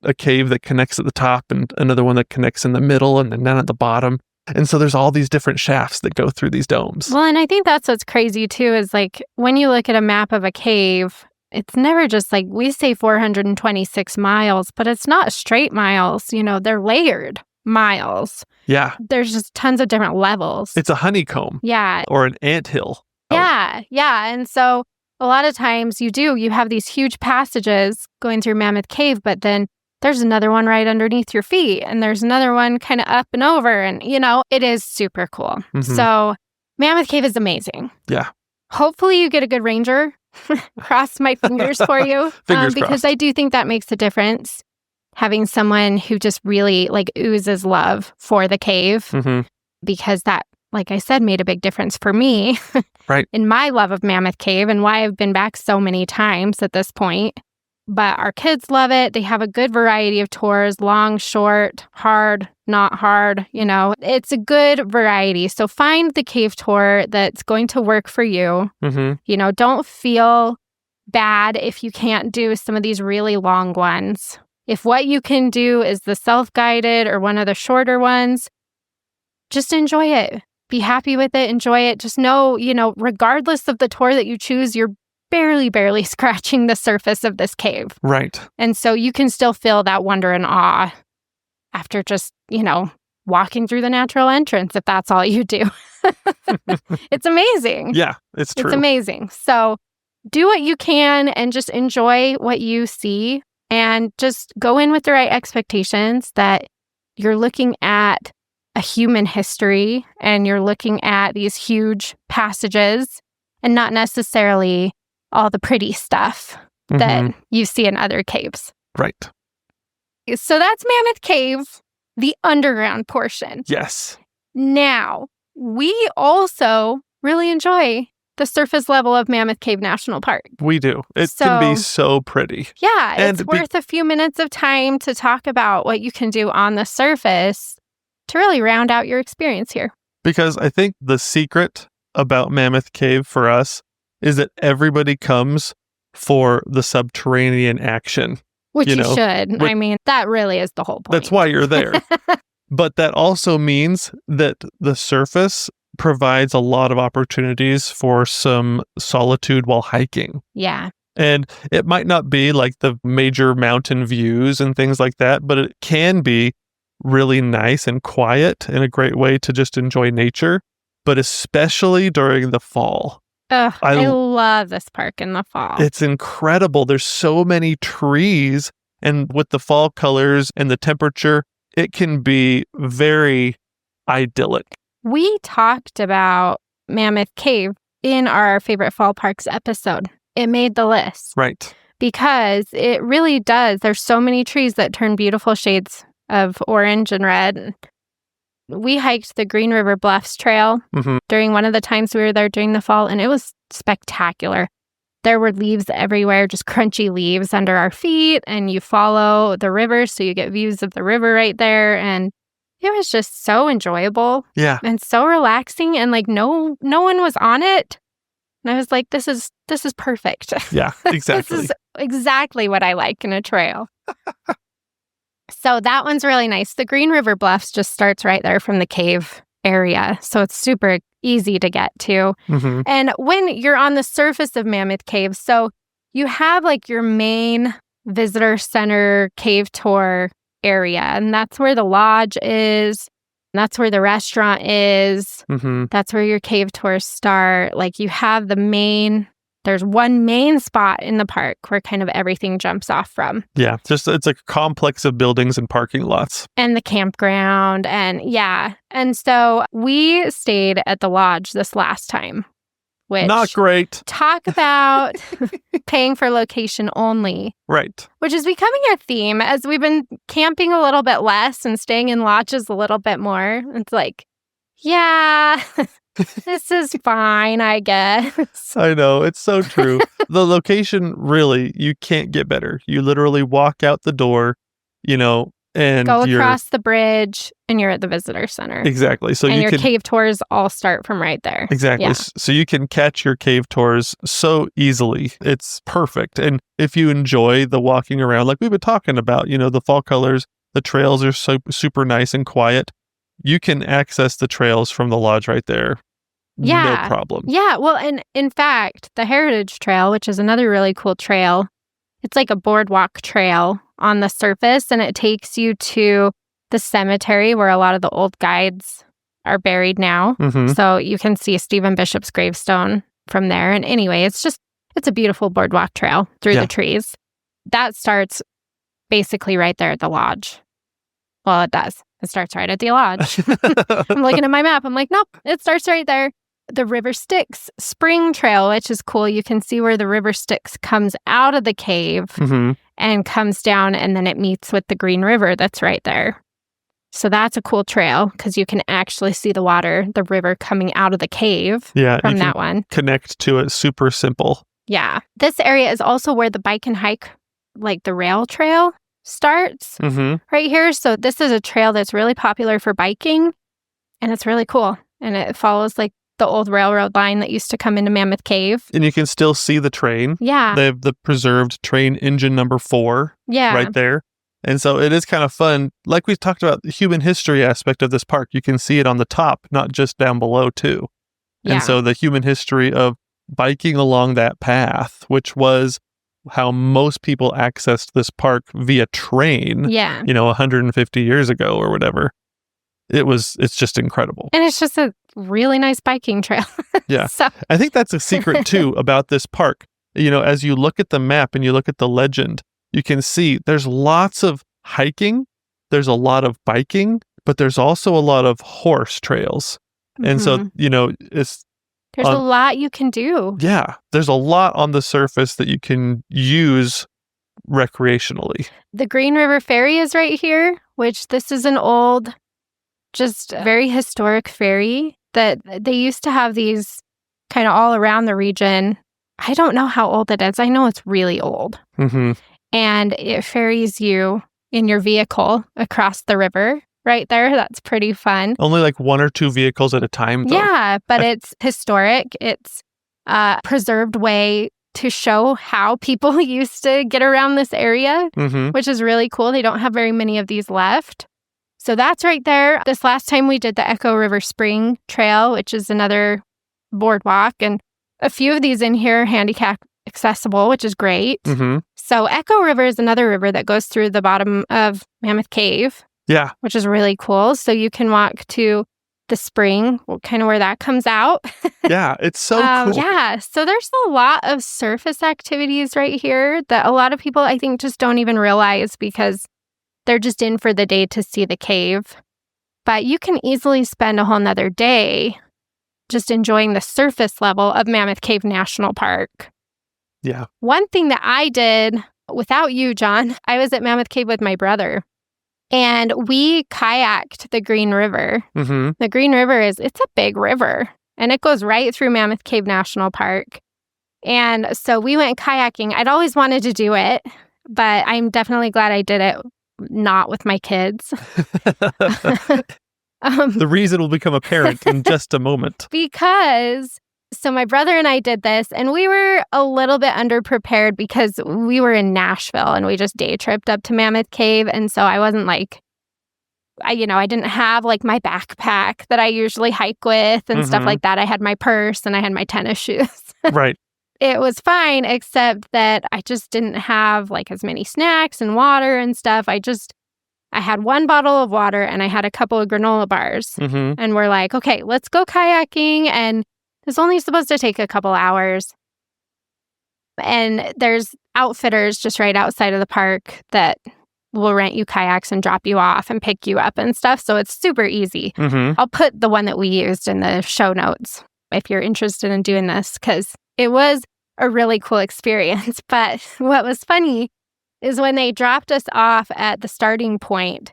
a cave that connects at the top and another one that connects in the middle and then down at the bottom. And so there's all these different shafts that go through these domes. Well, and I think that's what's crazy too, is like when you look at a map of a cave, it's never just like we say 426 miles, but it's not straight miles. They're layered miles. Yeah. There's just tons of different levels. It's a honeycomb. Yeah. Or an anthill. Yeah. Yeah. And so a lot of times you have these huge passages going through Mammoth Cave, but then there's another one right underneath your feet, and there's another one kind of up and over, and, it is super cool. Mm-hmm. So Mammoth Cave is amazing. Yeah. Hopefully you get a good ranger. Cross my fingers for you. Fingers because crossed. I do think that makes a difference, having someone who just really, like, oozes love for the cave, Mm-hmm. because that, like I said, made a big difference for me Right. in my love of Mammoth Cave and why I've been back so many times at this point. But our kids love it. They have a good variety of tours, long, short, hard, not hard. It's a good variety. So find the cave tour that's going to work for you. Mm-hmm. Don't feel bad if you can't do some of these really long ones. If what you can do is the self-guided or one of the shorter ones, just enjoy it. Be happy with it. Enjoy it. Just know, regardless of the tour that you choose, you're barely scratching the surface of this cave. Right. And so you can still feel that wonder and awe after just, walking through the natural entrance, if that's all you do. It's amazing. Yeah, it's true. It's amazing. So do what you can and just enjoy what you see, and just go in with the right expectations that you're looking at a human history and you're looking at these huge passages and not necessarily all the pretty stuff that you see in other caves. Right. So that's Mammoth Cave, the underground portion. Yes. Now, we also really enjoy the surface level of Mammoth Cave National Park. We do. It can be so pretty. Yeah, And it's worth a few minutes of time to talk about what you can do on the surface to really round out your experience here. Because I think the secret about Mammoth Cave for us is that everybody comes for the subterranean action. Which you should. I mean, that really is the whole point. That's why you're there. But that also means that the surface provides a lot of opportunities for some solitude while hiking. Yeah. And it might not be like the major mountain views and things like that, but it can be really nice and quiet and a great way to just enjoy nature, but especially during the fall. I love this park in the fall. It's incredible. There's so many trees, and with the fall colors and the temperature, it can be very idyllic. We talked about Mammoth Cave in our favorite fall parks episode. It made the list. Right. Because it really does. There's so many trees that turn beautiful shades of orange and red. We hiked the Green River Bluffs Trail during one of the times we were there during the fall, and it was spectacular. There were leaves everywhere, just crunchy leaves under our feet, and you follow the river, so you get views of the river right there, and it was just so enjoyable. Yeah. And so relaxing, and like no one was on it. And I was like, this is perfect. Yeah, exactly. This is exactly what I like in a trail. So that one's really nice. The Green River Bluffs just starts right there from the cave area. So it's super easy to get to. And when you're on the surface of Mammoth Cave, so you have like your main visitor center cave tour area, and that's where the lodge is. That's where the restaurant is. That's where your cave tours start. Like you have there's one main spot in the park where kind of everything jumps off from. Yeah, it's a complex of buildings and parking lots. And the campground, and yeah. And so we stayed at the lodge this last time, which... Not great. Talk about paying for location only. Right. Which is becoming a theme as we've been camping a little bit less and staying in lodges a little bit more. It's like, yeah, This is fine, I guess. I know, it's so true. The location, really, you can't get better. You literally walk out the door, and Go you're across the bridge and you're at the visitor center. exactly. So And you your can cave tours all start from right there. exactly. Yeah. So you can catch your cave tours so easily. It's perfect. And if you enjoy the walking around, like we've been talking about, the fall colors, the trails are so super nice and quiet. You can access the trails from the lodge right there. Yeah. No problem. Yeah. Well, and in fact, the Heritage Trail, which is another really cool trail, it's like a boardwalk trail on the surface, and it takes you to the cemetery where a lot of the old guides are buried now. Mhm. So you can see Stephen Bishop's gravestone from there. And anyway, it's a beautiful boardwalk trail through Yeah. the trees. That starts basically right there at the lodge. Well, it does. It starts right at the lodge. I'm looking at my map. I'm like, nope, it starts right there. The River Styx Spring Trail, which is cool. You can see where the River Styx comes out of the cave Mhm. and comes down, and then it meets with the Green River that's right there. So that's a cool trail because you can actually see the water, the river coming out of the cave Yeah, from you that can one. connect to it super simple. Yeah. This area is also where the bike and hike, like the rail trail, starts Mhm. right here. So this is a trail that's really popular for biking, and it's really cool. And it follows like the old railroad line that used to come into Mammoth Cave. And you can still see the train. Yeah. They have the preserved train engine number 4 Yeah. right there. And so it is kind of fun. Like we talked about the human history aspect of this park, you can see it on the top, not just down below too. Yeah. And so the human history of biking along that path, which was how most people accessed this park via train, Yeah. 150 years ago or whatever. It's just incredible. And it's just a really nice biking trail. Yeah. So I think that's a secret too about this park. As you look at the map and you look at the legend, you can see there's lots of hiking, there's a lot of biking, but there's also a lot of horse trails. And so, it's there's a lot you can do. yeah, there's a lot on the surface that you can use recreationally. The Green River Ferry is right here, which this is an old, just very historic ferry that they used to have these kind of all around the region. I don't know how old it is. I know it's really old. Mm-hmm. And it ferries you in your vehicle across the river right there. That's pretty fun. Only like 1 or 2 vehicles at a time, though. Yeah, but it's historic. It's a preserved way to show how people used to get around this area, Mm-hmm. which is really cool. They don't have very many of these left. So that's right there. This last time we did the Echo River Spring Trail, which is another boardwalk, and a few of these in here are handicap accessible, which is great. Mm-hmm. So Echo River is another river that goes through the bottom of Mammoth Cave, Yeah. which is really cool. So you can walk to the spring, kind of where that comes out. Yeah, it's so cool. Yeah, so there's a lot of surface activities right here that a lot of people, I think, just don't even realize because they're just in for the day to see the cave. But you can easily spend a whole nother day just enjoying the surface level of Mammoth Cave National Park. Yeah. One thing that I did without you, John, I was at Mammoth Cave with my brother, and we kayaked the Green River. Mm-hmm. The Green River it's a big river, and it goes right through Mammoth Cave National Park. And so we went kayaking. I'd always wanted to do it, but I'm definitely glad I did it not with my kids. The reason will become apparent in just a moment. Because, so my brother and I did this, and we were a little bit underprepared because we were in Nashville and we just day tripped up to Mammoth Cave. And so I wasn't like, I didn't have like my backpack that I usually hike with and stuff Mhm. like that. I had my purse and I had my tennis shoes. Right. It was fine, except that I just didn't have like as many snacks and water and stuff. I had one bottle of water and I had a couple of granola bars. Mm-hmm. And we're like, okay, let's go kayaking. And it's only supposed to take a couple hours. And there's outfitters just right outside of the park that will rent you kayaks and drop you off and pick you up and stuff. So it's super easy. Mm-hmm. I'll put the one that we used in the show notes if you're interested in doing this, because it was a really cool experience. But what was funny is when they dropped us off at the starting point,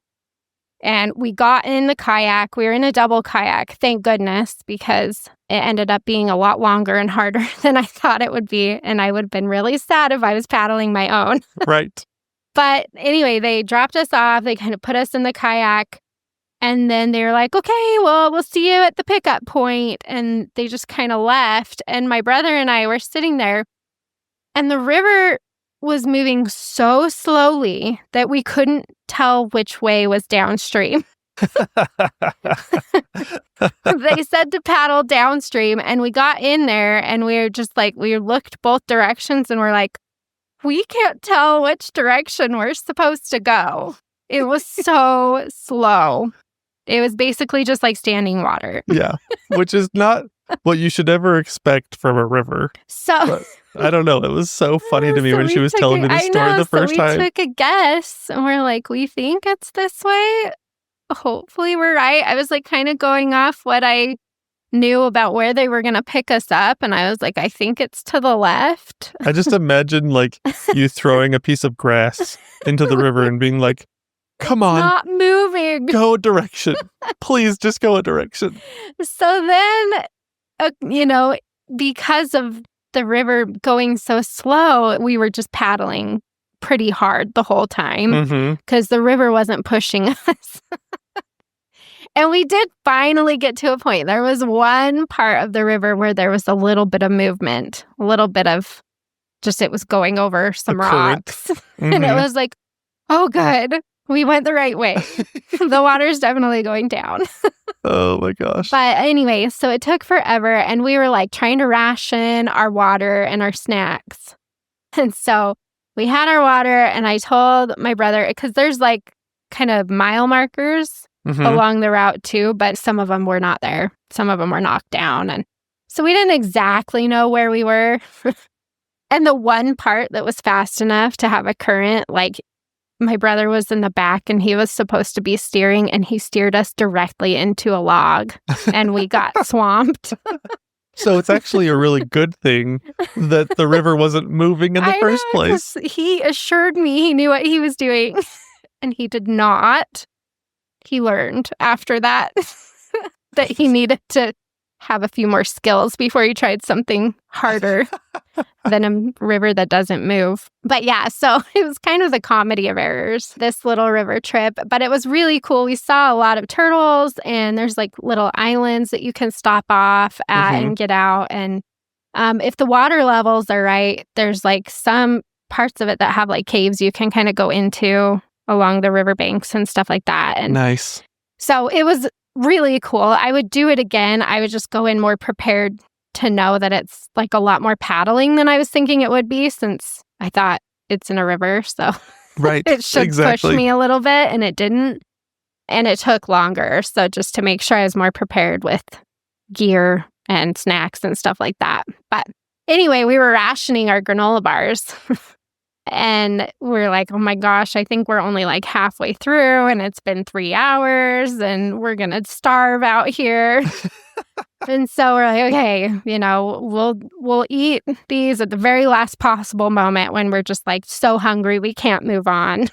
And we got in the kayak. We were in a double kayak, thank goodness, because it ended up being a lot longer and harder than I thought it would be. And I would have been really sad if I was paddling my own. Right. But anyway, they dropped us off. They kind of put us in the kayak. And then they were like, okay, well, we'll see you at the pickup point. And they just kind of left. And my brother and I were sitting there. And the river was moving so slowly that we couldn't tell which way was downstream. They said to paddle downstream, and we got in there and we were just like, we looked both directions and we're like, we can't tell which direction we're supposed to go. It was so slow. It was basically just like standing water. Yeah, which is not what you should ever expect from a river. So I don't know. It was so funny to me when she was telling me the story the first time. We took a guess and we're like, we think it's this way. Hopefully we're right. I was like kind of going off what I knew about where they were going to pick us up. And I was like, I think it's to the left. I just imagine like you throwing a piece of grass into the river and being like, come on. Not moving. Go a direction. Please just go a direction. So then, because of the river going so slow, we were just paddling pretty hard the whole time because the river wasn't pushing us. And we did finally get to a point. There was one part of the river where there was a little bit of movement, a little bit of just it was going over some rocks. And it was like, oh, good. We went the right way. The water's definitely going down. Oh my gosh. But anyway, so it took forever and we were like trying to ration our water and our snacks. And so we had our water and I told my brother, because there's like kind of mile markers along the route too, but some of them were not there. Some of them were knocked down. And so we didn't exactly know where we were. And the one part that was fast enough to have a current, like my brother was in the back and he was supposed to be steering and he steered us directly into a log and we got swamped. So it's actually a really good thing that the river wasn't moving in the first place. He assured me he knew what he was doing and he did not. He learned after that that he needed to have a few more skills before he tried something harder than a river that doesn't move. But yeah, so it was kind of the comedy of errors, this little river trip. But it was really cool. We saw a lot of turtles and there's like little islands that you can stop off at and get out. And if the water levels are right, there's like some parts of it that have like caves you can kind of go into along the riverbanks and stuff like that. And nice. So it was really cool. I would do it again. I would just go in more prepared to know that it's like a lot more paddling than I was thinking it would be, since I thought it's in a river. So right, it should push me a little bit, and it didn't. And it took longer. So just to make sure I was more prepared with gear and snacks and stuff like that. But anyway, we were rationing our granola bars. And we're like, oh my gosh, I think we're only like halfway through and it's been 3 hours and we're going to starve out here. And so we're like, okay, we'll eat these at the very last possible moment when we're just like so hungry we can't move on.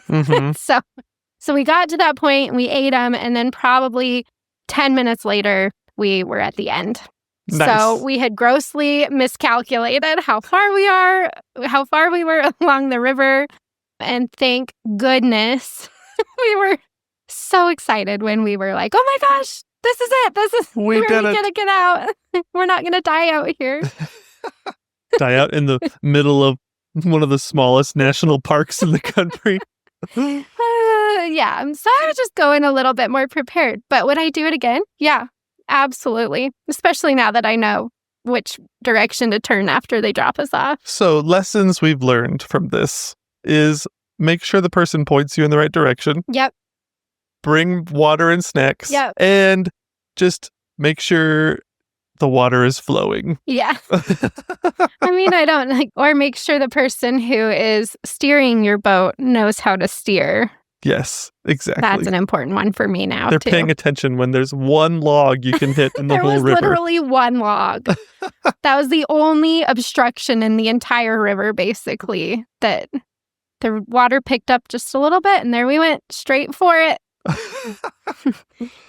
So we got to that point and we ate them, and then probably 10 minutes later we were at the end. Nice. So we had grossly miscalculated how far we were along the river. And thank goodness we were so excited when we were like, oh my gosh, this is it. We're going to get out. We're not going to die out here. Die out in the middle of one of the smallest national parks in the country. Yeah. So I was just going a little bit more prepared. But would I do it again? Yeah. Absolutely. Especially now that I know which direction to turn after they drop us off. So lessons we've learned from this is make sure the person points you in the right direction. Yep. Bring water and snacks. Yep. And just make sure the water is flowing. Yeah. I mean, or make sure the person who is steering your boat knows how to steer. Yes, exactly. That's an important one for me now, They're too. paying attention when there's one log you can hit in the whole river. There was literally one log. That was the only obstruction in the entire river, basically, that the water picked up just a little bit, and there we went, straight for it.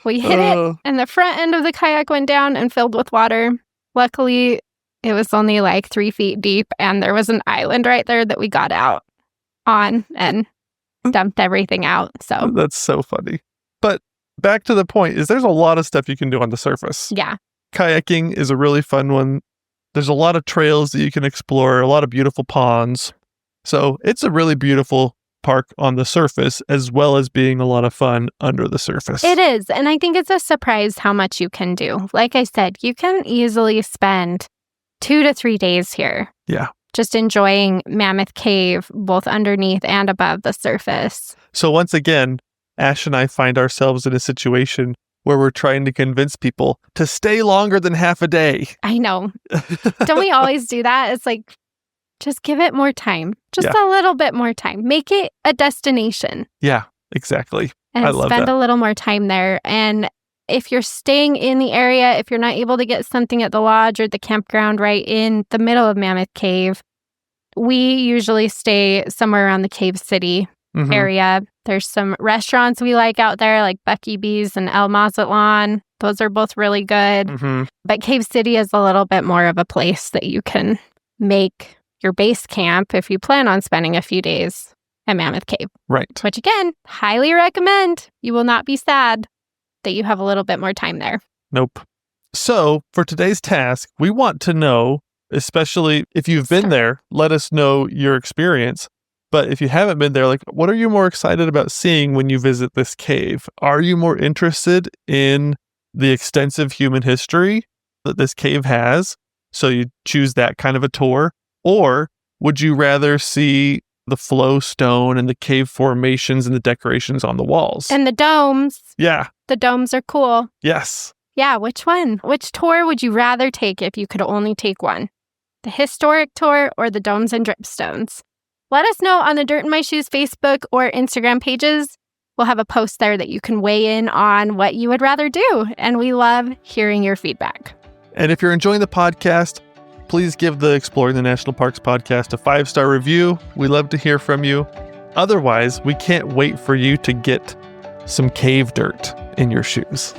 We hit it, and the front end of the kayak went down and filled with water. Luckily, it was only like 3 feet deep, and there was an island right there that we got out on and dumped everything out. So That's so funny. But back to the point is there's a lot of stuff you can do on the surface. yeah, Kayaking is a really fun one. There's a lot of trails that you can explore, a lot of beautiful ponds. So it's a really beautiful park on the surface, as well as being a lot of fun under the surface. it is. And I think it's a surprise how much you can do. Like I said, you can easily spend 2 to 3 days here. Yeah. Just enjoying Mammoth Cave, both underneath and above the surface. So once again, Ash and I find ourselves in a situation where we're trying to convince people to stay longer than half a day. I know. Don't we always do that? It's like, just give it more time. Just a little bit more time. Make it a destination. Yeah, exactly. And I love spend that. a little more time there. And if you're staying in the area, if you're not able to get something at the lodge or the campground right in the middle of Mammoth Cave, we usually stay somewhere around the Cave City area. There's some restaurants we like out there, like Bucky Bees and El Mazatlan. Those are both really good. But Cave City is a little bit more of a place that you can make your base camp if you plan on spending a few days at Mammoth Cave. Right. Which, again, highly recommend. You will not be sad that you have a little bit more time there. Nope. So for today's task, we want to know, especially if you've been there, let us know your experience. But if you haven't been there, like, what are you more excited about seeing when you visit this cave? Are you more interested in the extensive human history that this cave has? So you choose that kind of a tour. Or would you rather see the flow stone and the cave formations and the decorations on the walls? And the domes. Yeah. The domes are cool. Yes. Yeah, which one? Which tour would you rather take if you could only take one? The historic tour or the domes and dripstones? Let us know on the Dirt in My Shoes Facebook or Instagram pages. We'll have a post there that you can weigh in on what you would rather do. And we love hearing your feedback. And if you're enjoying the podcast, please give the Exploring the National Parks podcast a 5-star review. We love to hear from you. Otherwise, we can't wait for you to get some cave dirt in your shoes.